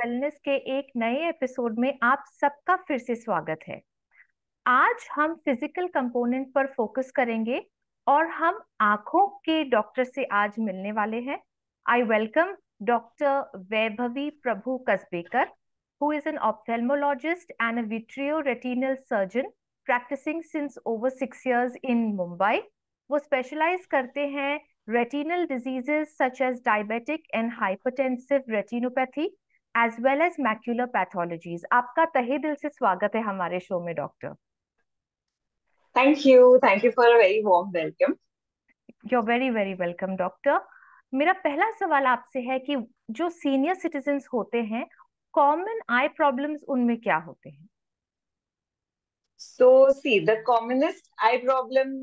Wellness के एक नए एपिसोड में आप सबका फिर से स्वागत है। आज हम फिजिकल कंपोनेंट पर फोकस करेंगे और हम आंखों के डॉक्टर से आज मिलने वाले हैं। I welcome doctor Vaibhavi Prabhu Kasbekar, who is an ophthalmologist and a vitreoretinal surgeon practicing since over 6 years in Mumbai. वो स्पेशलाइज करते हैं retinal diseases such as diabetic and hypertensive retinopathy as well as macular pathologies. आपका तहे दिल से स्वागत है हमारे शो में doctor. Thank you. Thank you for a very warm welcome. You're very very welcome doctor. मेरा पहला सवाल आपसे है कि जो सीनियर सिटीजन्स होते हैं, कॉमन आई प्रॉब्लम्स उनमें क्या होते हैं? So, see, the commonest eye problem,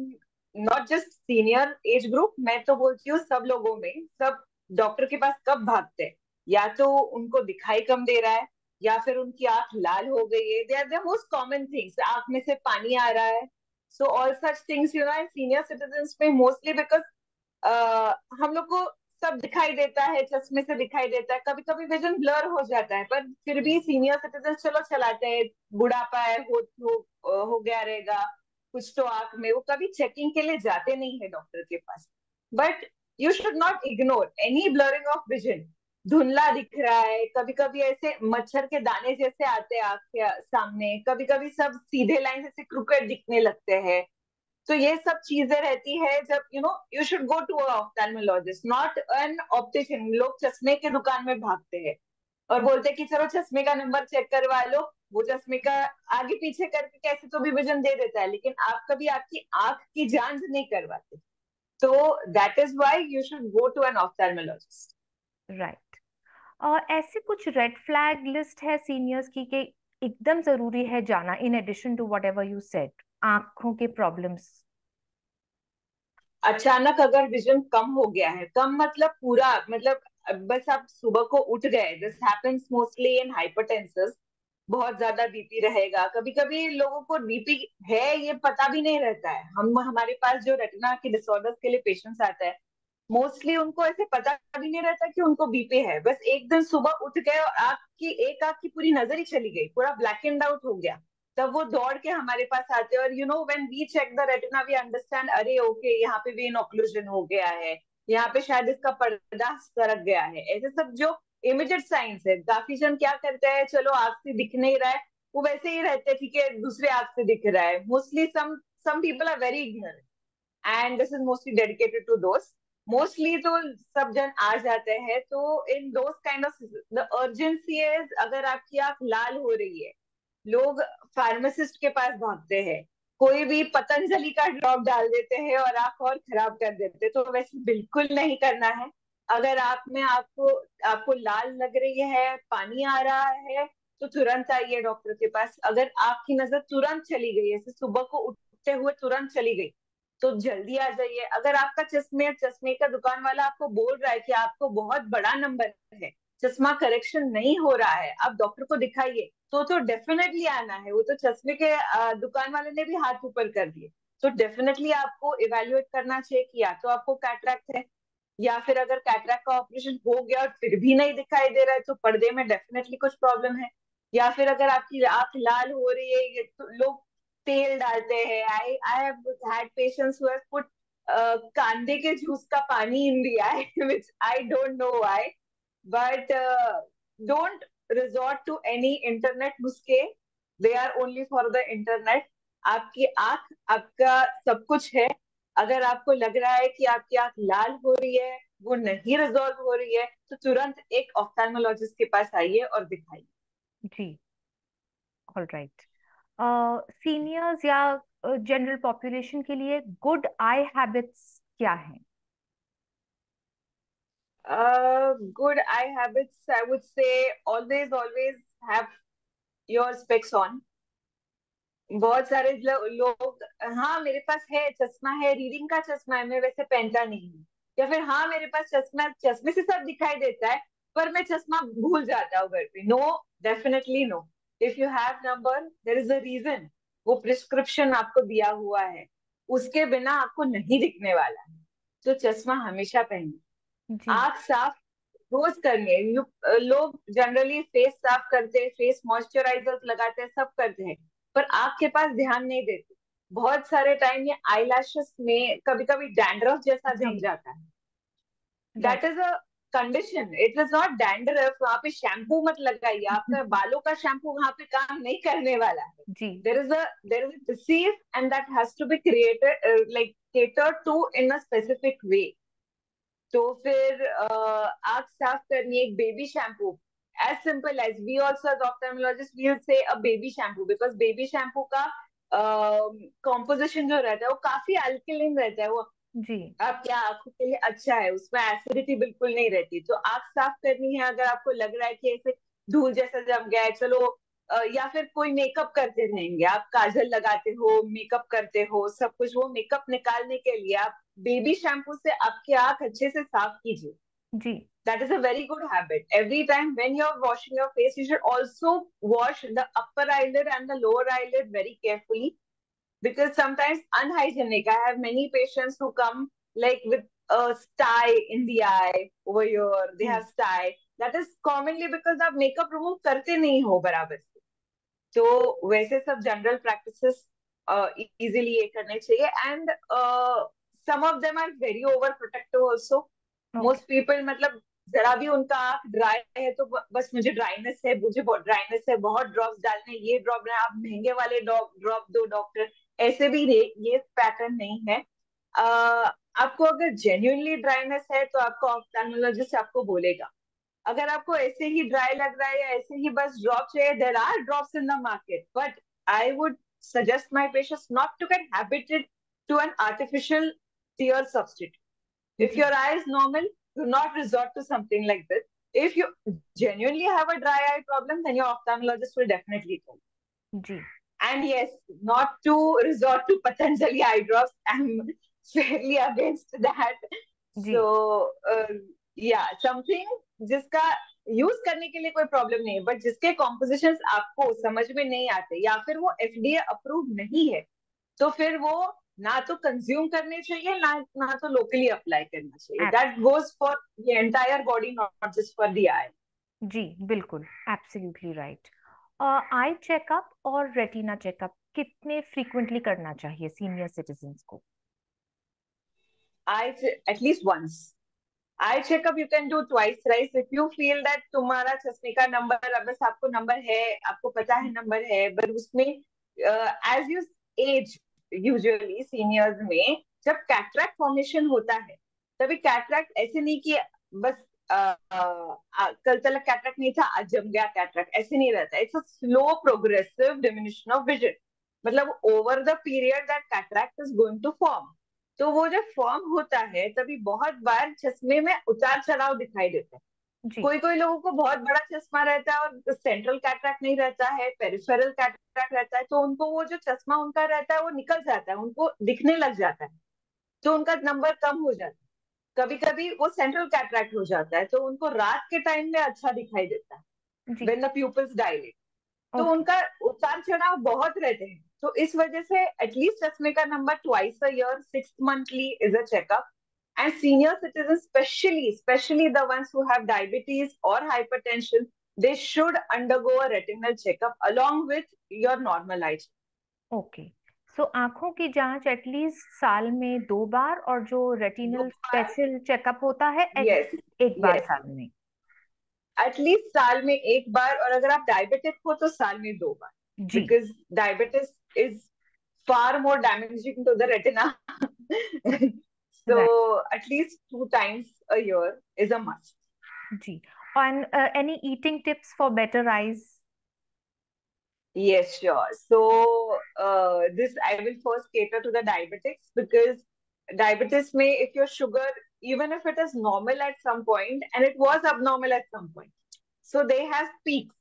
not just senior age group, मैं तो बोलती हूँ सब लोगों में, सब डॉक्टर के पास कब भागते हैं? या तो उनको दिखाई कम दे रहा है, या फिर उनकी आंख लाल हो गई है। They are the most common things. आंख में से पानी आ रहा है। So all such things senior citizens में मोस्टली बिकॉज हम लोग को सब दिखाई देता है, चश्मे से दिखाई देता है, कभी कभी विजन ब्लर हो जाता है, पर फिर भी सीनियर सिटीजन चलो चलाते हैं। बुढ़ापा है, हो गया रहेगा कुछ तो आंख में, वो कभी चेकिंग के लिए जाते नहीं है डॉक्टर के पास। But you should not ignore any blurring of vision. धुंधला दिख रहा है, कभी कभी ऐसे मच्छर के दाने जैसे आते हैं आंख के सामने, कभी कभी सब सीधे लाइन से क्रिकेट दिखने लगते हैं। तो ये सब चीजें रहती है जब you should go to ophthalmologist, not an optician. लोग चश्मे के दुकान में भागते हैं और बोलते हैं कि चलो चश्मे का नंबर चेक करवा लो। वो चश्मे का आगे पीछे करके कैसे तो भी विजन दे देता है, लेकिन आप कभी आपकी आंख की जांच नहीं करवाते। तो that is why you should go to an ophthalmologist. Right. और ऐसे कुछ रेड फ्लैग लिस्ट है सीनियर्स की कि एकदम जरूरी है जाना, in addition to whatever you said, आंखों के प्रॉब्लम्स? अचानक अगर विजन कम हो गया है, कम मतलब पूरा, मतलब बस आप सुबह को उठ गए, this happens mostly in hypertensive. बहुत ज्यादा बीपी रहेगा, कभी कभी लोगों को बीपी है ये पता भी नहीं रहता है। हम हमारे पास जो रेटिना के डिसऑर्डर्स के लिए पेशेंट्स आते हैं, मोस्टली उनको ऐसे पता भी नहीं रहता कि उनको बीपी है। बस एक दिन सुबह उठ गए और एक आंख की पूरी नजर ही चली गई, पूरा ब्लैक एंड आउट हो गया। तब वो दौड़ के हमारे पास आते हैं और when we check the retina we understand, अरे ओके यहाँ पे वेन ऑक्लूजन हो गया है, यहाँ पे शायद इसका पर्दा सरक गया है। ऐसे सब जो इमीडिएट साइंस है। काफी जन क्या करते हैं, चलो आंख से दिख नहीं रहा है, वो वैसे ही रहते हैं, ठीक है दूसरे आंख से दिख रहा है। Mostly some people are very ignorant and this is mostly dedicated to दोस्त। मोस्टली तो सब जन आ जाते हैं। तो in those kind of the urgency is, अगर आपकी आंख लाल हो रही है, लोग फार्मासिस्ट के पास भागते हैं, कोई भी पतंजलि का ड्रॉप डाल देते हैं और आंख और खराब कर देते हैं। तो वैसे बिल्कुल नहीं करना है। अगर आंख में आपको आपको लाल लग रही है, पानी आ रहा है, तो तुरंत आइए डॉक्टर के पास। अगर आपकी नजर तुरंत चली गई, जैसे सुबह को उठते हुए तुरंत चली गई, तो जल्दी आ जाइए। अगर आपका चश्मे का दुकान वाला आपको बोल रहा है कि आपको बहुत बड़ा नंबर है, चश्मा करेक्शन नहीं हो रहा है, आप डॉक्टर को दिखाइए, तो डेफिनेटली आना है। वो तो चश्मे के दुकान वाले ने भी हाथ ऊपर कर दिए। तो डेफिनेटली आपको इवेल्युएट करना चाहिए कि या तो आपको कैटरैक्ट है, या फिर अगर कैटरैक्ट का ऑपरेशन हो गया और फिर भी नहीं दिखाई दे रहा है, तो पर्दे में डेफिनेटली कुछ प्रॉब्लम है। या फिर अगर आपकी आंख लाल हो रही है, ये तो लोग तेल डालते हैं। I have had patients who have put कांदे के जूस का पानी in the I, which I don't know why. But don't resort to any internet नुस्खे, they are only for the internet। आपकी आंख आपका सब कुछ है। अगर आपको लग रहा है कि आपकी आंख लाल हो रही है, वो नहीं रिजॉल्व हो रही है, तो तुरंत एक ऑफ्थेल्मोलॉजिस्ट के पास आइए और दिखाइए। जी, ऑल राइट। सीनियर्स या जनरल पॉपुलेशन के लिए गुड आई हैबिट्स क्या हैं? Good eye habits, I would say always have your specs on। बहुत सारे लोग, हाँ मेरे पास है चश्मा, है रीडिंग का चश्मा है, मैं वैसे पहनता नहीं हूँ। या फिर हाँ मेरे पास चश्मा, चश्मे से सब दिखाई देता है, पर मैं चश्मा भूल जाता हूँ घर पे। No, definitely no. If you have number, there is a reason. वो प्रिस्क्रिप्शन आपको दिया हुआ है, उसके बिना आपको नहीं दिखने वाला है। तो चश्मा हमेशा पहनिए। जी। आंख साफ रोज करनी है। लोग जनरली फेस साफ करते हैं, फेस मॉइस्चराइजर लगाते हैं, सब करते हैं, पर आंख के पास ध्यान नहीं देते। बहुत सारे टाइम ये आईलैशेस में कभी कभी डैंड्रफ जैसा जी। जम जाता है। That right. Is a condition, it is not dandruff. वहां पे शैम्पू मत लगाइए, आपका बालों का शैम्पू वहां पे काम नहीं करने वाला है। जी। there is a disease and that has to be created like catered to in a specific way. तो फिर आंख साफ करनी है, एक baby shampoo, as simple as we also as ophthalmologist we'll say a baby shampoo, because baby shampoo का composition जो रहता है वो काफी अल्कलिन रहता है। वो जी। आपके आंखों के लिए अच्छा है, उसमें एसिडिटी बिल्कुल नहीं रहती। तो आंख साफ करनी है, अगर आपको लग रहा है कि ऐसे धूल जैसा जम गया है, चलो या फिर कोई मेकअप करते रहेंगे, आप काजल लगाते हो, मेकअप करते हो, सब कुछ वो मेकअप निकालने के लिए आप बेबी शैम्पू से आपकी आंख अच्छे से साफ कीजिए। जी। That is a very good habit. Every time when you're washing your face, you should also wash the upper eyelid and the lower eyelid very carefully, because sometimes unhygienic. I have many patients who come like with a sty in the eye over here. They ji. have sty. That is commonly because आप makeup remove करते नहीं हो बराबर से। तो वैसे सब general practices easily ये करने चाहिए। And some of them are very over protective also. Okay. Most people मतलब जरा भी उनका आंख ड्राई है तो बस मुझे ड्राइनेस है, मुझे ड्राइनेस है, बहुत ड्रॉप्स डालने, ये ड्रॉप है, आप महंगे वाले ड्रॉप दो डॉक्टर। ऐसे भी ये पैटर्न नहीं है। आपको अगर जेन्युइनली ड्राइनेस है तो आपको ऑप्थेल्मोलॉजिस्ट आपको बोलेगा। अगर आपको ऐसे ही ड्राई लग रहा है या ऐसे ही बस ड्रॉप चाहिए, there are drops in the market, but I would suggest my patients not to get habited to an artificial tear substitute. If जी। your eye is normal, do not resort to something like this. If you genuinely have a dry eye problem, then your ophthalmologist will definitely tell you. जी। And yes, not to resort to Patanjali eye drops. I'm fairly against that. जी। So, yeah, something जिसका use करने के लिए कोई problem नहीं है, but जिसके कॉम्पोजिशंस आपको समझ में नहीं आते या फिर वो एफडीए अप्रूव नहीं है, तो फिर वो ना तो कंज्यूम करने चाहिए, ना तो लोकली अप्लाई करना चाहिए। That goes for the entire body, not just for the eye. जी, बिल्कुल, एब्सोल्युटली राइट। आई चेकअप और रेटिना चेकअप कितने फ्रीक्वेंटली करना चाहिए सीनियर सिटीजन्स को? Eye at least once. Eye checkup you can do twice thrice if you feel that तुम्हारा चश्मे का नंबर, बस आपको नंबर है, आपको पता है नंबर है, बट उसमें as you age, usually seniors में जब कैटरैक्ट फॉर्मेशन होता है, तभी कैटरैक्ट ऐसे नहीं कि बस कल तक कैटरैक्ट नहीं था आज जम गया कैटरैक्ट, ऐसे नहीं रहता। It's a slow progressive diminution of vision, मतलब over the period that cataract is going to form. तो वो जब फॉर्म होता है तभी बहुत बार चश्मे में उतार चढ़ाव दिखाई देता है। जी। कोई कोई लोगों को बहुत बड़ा चश्मा रहता है और सेंट्रल कैटरैक्ट नहीं रहता है, पेरिफेरल कैटरैक्ट रहता है, तो उनको वो जो चश्मा उनका रहता है वो निकल जाता है, उनको दिखने लग जाता है, तो उनका नंबर कम हो जाता है। कभी कभी वो सेंट्रल कैटरैक्ट हो जाता है तो उनको रात के टाइम में अच्छा दिखाई देता है, जी। When the pupils dilate. तो ओके। उनका उतार चढ़ाव बहुत रहते हैं, तो इस वजह से एटलीस्ट चश्मे का number twice a year, 6 monthly is a checkup. And senior citizen specially the ones who have diabetes or hypertension, they should undergo a retinal checkup along with your normal eye check. Okay. So आंखों की जांच at least साल में 2 बार, और जो retinal 2 बार, special checkup होता है yes, at least 1 बार yes, साल में। एटलीस्ट साल में 1 बार, और अगर आप डायबिटिक हो तो साल में 2 बार, जी। Because diabetes is far more damaging to the retina. So right. at least 2 times a year is a must. जी। And any eating tips for better eyes? Yes, sure. So this I will first cater to the diabetics, because diabetes may, if your sugar, even if it is normal at some point and it was abnormal at some point, so they have peaks.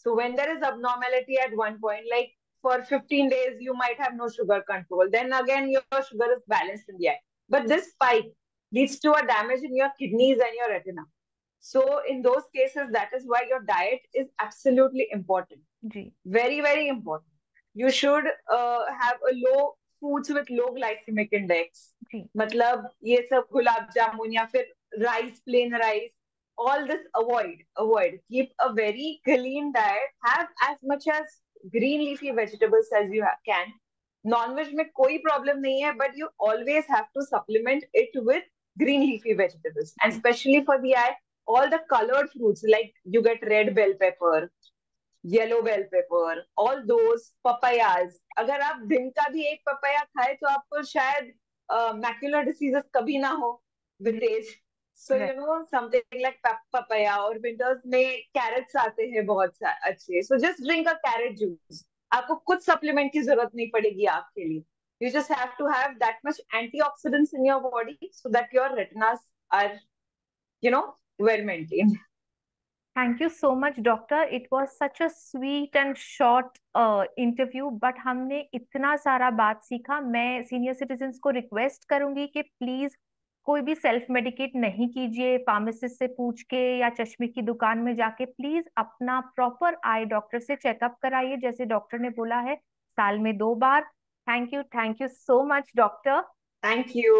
So when there is abnormality at one point, like for 15 days, you might have no sugar control. Then again, your sugar is balanced in the eye. But this spike leads to a damage in your kidneys and your retina. So in those cases, that is why your diet is absolutely important. जी। Very, very important. You should have a low foods with low glycemic index. जी। मतलब ये सब गुलाब जामुन या फिर rice, plain rice, all this avoid. Keep a very clean diet. Have as much as green leafy vegetables as you can. Non-veg में कोई problem नहीं है, but you always have to supplement it with green leafy vegetables. And especially for the eye, all the colored fruits, like you get red bell pepper, yellow bell pepper, all those, papayas. अगर आप दिन का भी एक papaya खाए तो आपको शायद मैक्युलर डिसीजेस कभी ना हो with age. So Right. Something like papaya. और विंटर्स में कैरेट्स आते हैं बहुत अच्छे. So just drink a carrot juice. आपको कुछ सप्लीमेंट की जरूरत नहीं पड़ेगी आपके लिए. You just have to have that much antioxidants in your body so that your retinas are, well maintained. Thank you so much, doctor. It was such a sweet and short interview, but हमने इतना सारा बात सीखा. मैं senior citizens को request करूंगी कि please कोई भी सेल्फ मेडिकेट नहीं कीजिए. फार्मासिस्ट से पूछ के या चश्मे की दुकान में जाके प्लीज अपना प्रॉपर आई डॉक्टर से चेकअप कराइए, जैसे डॉक्टर ने बोला है, साल में 2 बार. Thank you so much doctor. Thank you.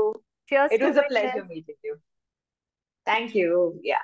Cheers It to was a pleasure wellness. meeting you. Thank you. Yeah.